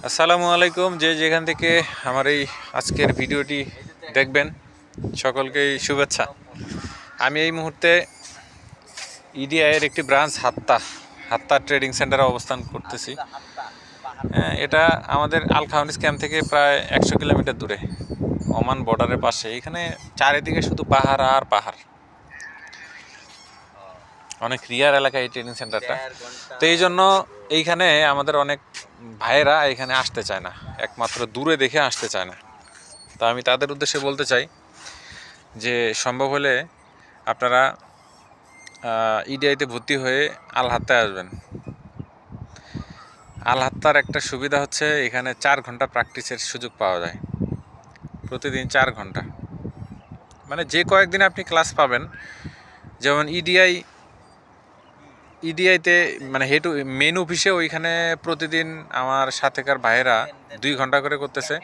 আসসালামু আলাইকুম। যে যেখান থেকে আমার এই আজকের ভিডিওটি দেখবেন সকলকেই শুভেচ্ছা। আমি এই মুহূর্তে ইডিআইয়ের একটি ব্রাঞ্চ হাত্তা ট্রেডিং সেন্টারে অবস্থান করতেছি। এটা আমাদের আল খাওয়ানিস ক্যাম্প থেকে প্রায় 100 কিলোমিটার দূরে, ওমান বর্ডারের পাশে। এখানে চারিদিকে শুধু পাহাড় আর পাহাড়, অনেক রিয়ার এলাকা এই ট্রেনিং সেন্টারটা। তো এই জন্য এইখানে আমাদের অনেক ভাইয়েরা এখানে আসতে চায় না, একমাত্র দূরে দেখে আসতে চায় না। তো আমি তাদের উদ্দেশ্যে বলতে চাই যে সম্ভব হলে আপনারা ইডিআইতে ভর্তি হয়ে আল হাত্তায় আসবেন। আল হাত্তার একটা সুবিধা হচ্ছে এখানে 4 ঘন্টা প্র্যাকটিসের সুযোগ পাওয়া যায়, প্রতিদিন 4 ঘন্টা। মানে যে কয়েকদিন আপনি ক্লাস পাবেন, যেমন ইডিআইতে মানে হেড মেন অফিসে, ওইখানে প্রতিদিন আমার সাথেকার ভাইয়েরা 2 ঘন্টা করে করতেছে,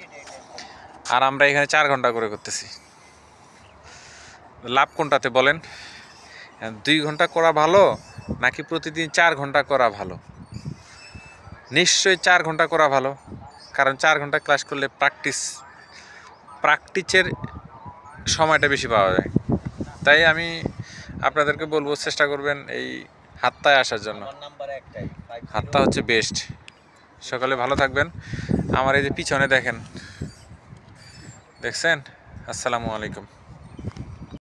আর আমরা এখানে 4 ঘন্টা করে করতেছি। লাভ কোনটাতে বলেন? 2 ঘন্টা করা ভালো নাকি প্রতিদিন 4 ঘন্টা করা ভালো? নিশ্চয়ই 4 ঘন্টা করা ভালো, কারণ 4 ঘন্টা ক্লাস করলে প্র্যাকটিসের সময়টা বেশি পাওয়া যায়। তাই আমি আপনাদেরকে বলবো, চেষ্টা করবেন এই হাত্তায় আসার জন্য। হাত্তা হচ্ছে বেস্ট। সকালে ভালো থাকবেন। আমার এই যে পিছনে দেখছেন। আসসালামু আলাইকুম।